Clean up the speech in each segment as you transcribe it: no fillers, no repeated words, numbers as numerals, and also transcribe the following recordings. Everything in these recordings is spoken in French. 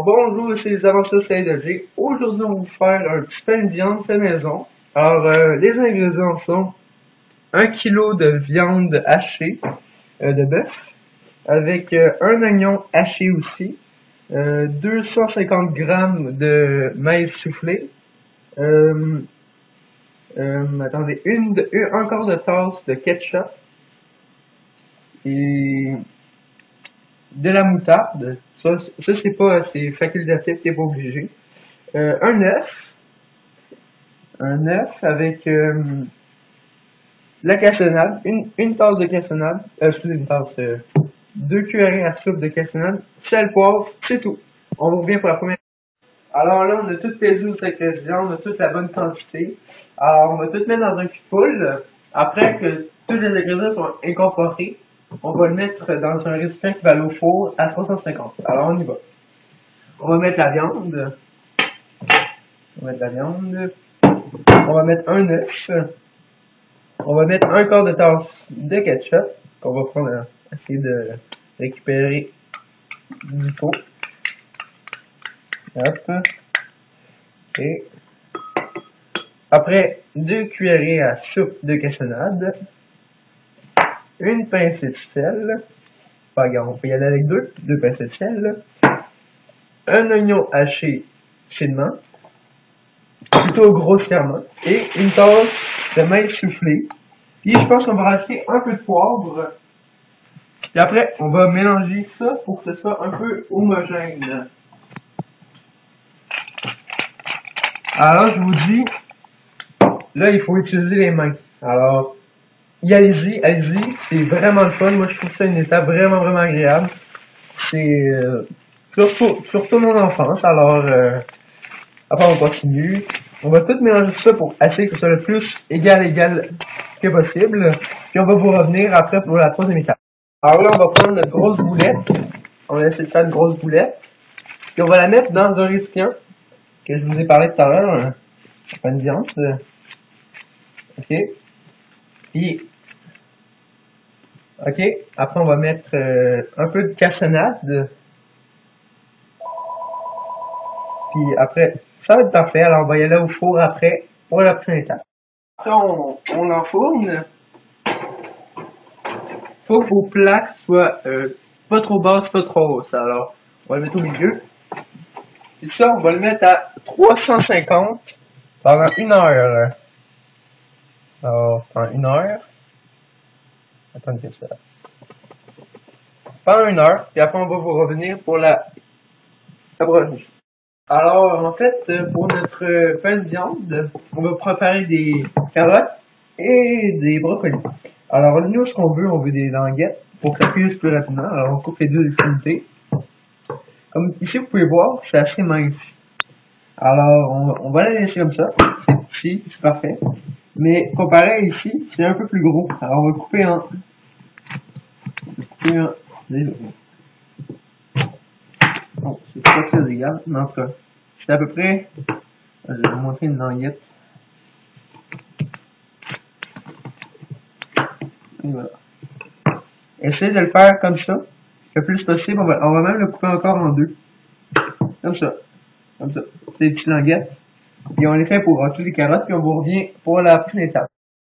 Alors bonjour, c'est les aventures CLG. Aujourd'hui, on va vous faire un petit pain de viande fait maison. Alors, les ingrédients sont 1 kg de viande hachée de bœuf, avec un oignon haché aussi, 250 g de maïs soufflé, attendez, un quart de tasse de ketchup et de la moutarde. Ça c'est facultatif, t'es pas obligé. Un œuf avec la cassonade, une tasse de cassonade, excusez, une tasse, 2 cuillerées à soupe de cassonade, sel, poivre, c'est tout. On vous revient pour la première. Alors là, on a tout pesé aux ingrédients, on a toute la bonne quantité. Alors, on va tout mettre dans un cul de poule. Après que tous les ingrédients sont incorporés, on va le mettre dans un récipient qui va aller au four à 350. Alors, on y va. On va mettre la viande. On va mettre un œuf. On va mettre un quart de tasse de ketchup qu'on va prendre, essayer de récupérer du pot. Hop. Et après 2 cuillerées à soupe de cassonade, une pincée de sel. Pas grave, on peut y aller avec deux pincées de sel. Un oignon haché finement, plutôt grossièrement, et une tasse de maïs soufflé. Puis je pense qu'on va rajouter un peu de poivre. Et après, on va mélanger ça pour que ce soit un peu homogène. Alors, je vous dis, là, il faut utiliser les mains. Alors, allez-y, c'est vraiment le fun. Moi, je trouve ça une étape vraiment agréable. C'est surtout mon enfance. Alors, après, on continue. On va tout mélanger ça pour essayer que ce soit le plus égal que possible. Puis on va vous revenir après pour la troisième étape. Alors là, on va prendre notre grosse boulette. On va essayer de faire une grosse boulette. Puis on va la mettre dans un récipient que je vous ai parlé tout à l'heure. Pas une viande. Ok. Puis, ok. Après, on va mettre un peu de cassonade. Puis après, ça va être parfait. Alors, on va y aller au four après pour la prochaine étape. Après, on l'enfourne. Faut que vos plaques soient pas trop basses, pas trop hausses. Alors, on va le mettre au milieu. Et ça, on va le mettre à 350 pendant 1 heure. Alors, pendant 1 heure. Attendez ça. Pendant 1 heure, puis après on va vous revenir pour la brownie. Alors, en fait, pour notre pain de viande, on va préparer des carottes et des brocolis. Alors, nous, ce qu'on veut, on veut des languettes pour que ça cuise plus rapidement. Alors, on coupe les deux extrémités. Comme ici, vous pouvez voir, c'est assez mince. Alors, on va la laisser comme ça. C'est petit, c'est parfait. Mais comparé ici, c'est un peu plus gros. Alors, on va couper en... Bon, c'est pas très égal, mais en tout cas, c'est à peu près... Je vais vous montrer une languette. Et voilà. Essayez de le faire comme ça, le plus possible. On va même le couper encore en deux. Comme ça. C'est des petites languettes. Et on les fait pour toutes les carottes, puis on vous revient pour la prochaine étape.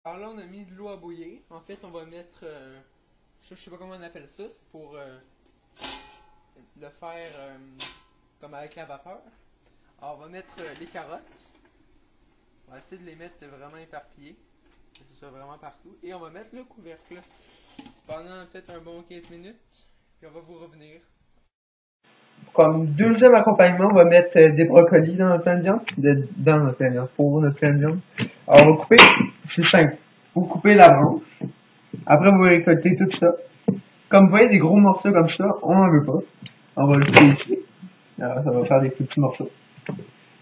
Alors là, on a mis de l'eau à bouillir. En fait, on va mettre... je sais pas comment on appelle ça, c'est pour le faire comme avec la vapeur. Alors, on va mettre les carottes. On va essayer de les mettre vraiment éparpillées, que ce soit vraiment partout. Et on va mettre le couvercle pendant peut-être un bon 15 minutes. Puis on va vous revenir. Comme deuxième accompagnement, on va mettre des brocolis dans notre pain de viande. Pour notre pain de viande. Alors, on va couper, c'est simple. Vous coupez la branche. Après, vous récoltez tout ça. Comme vous voyez, des gros morceaux comme ça, on n'en veut pas. On va le couper ici. Alors, ça va faire des petits morceaux.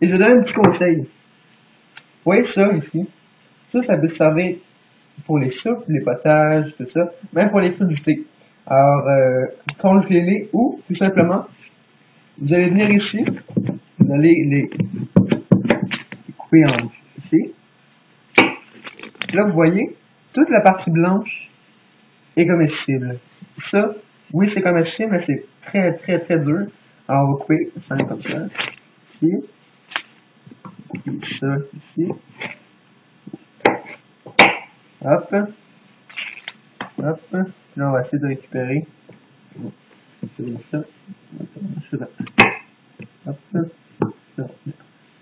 Et je vais donner un petit conseil. Vous voyez ça ici? Ça peut servir pour les soupes, les potages, tout ça. Même pour les crudités. Alors, congelez-les ou, tout simplement, vous allez venir ici. Vous allez les couper en ici. Là, vous voyez, toute la partie blanche est comestible. Ça, oui, c'est comestible, mais c'est très dur. Alors on va couper ça comme ça. Ici. Et ça ici. Hop. Hop. Puis là on va essayer de récupérer. Ça. Ça. Hop.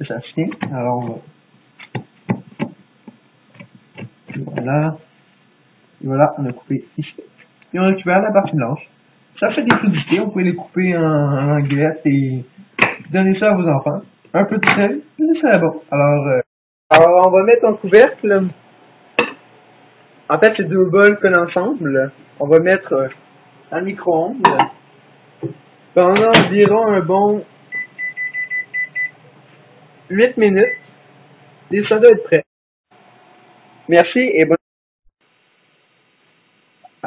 Ça se tient. Alors on va. Voilà. Et voilà, on a coupé ici. Et on récupère la partie blanche. Ça fait des crudités, on peut les couper en languettes et donner ça à vos enfants. Un peu de sel, c'est très bon. Alors on va mettre un couvercle. En fait, c'est deux bols collés ensemble. On va mettre dans le micro-ondes pendant environ un bon 8 minutes. Et ça doit être prêt. Merci et bonne.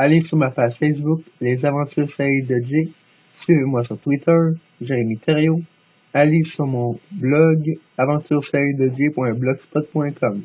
Allez sur ma page Facebook, Les Aventures Séries de Jay. Suivez-moi sur Twitter, Jérémy Thériault. Allez sur mon blog, aventureseriesdej.blogspot.com.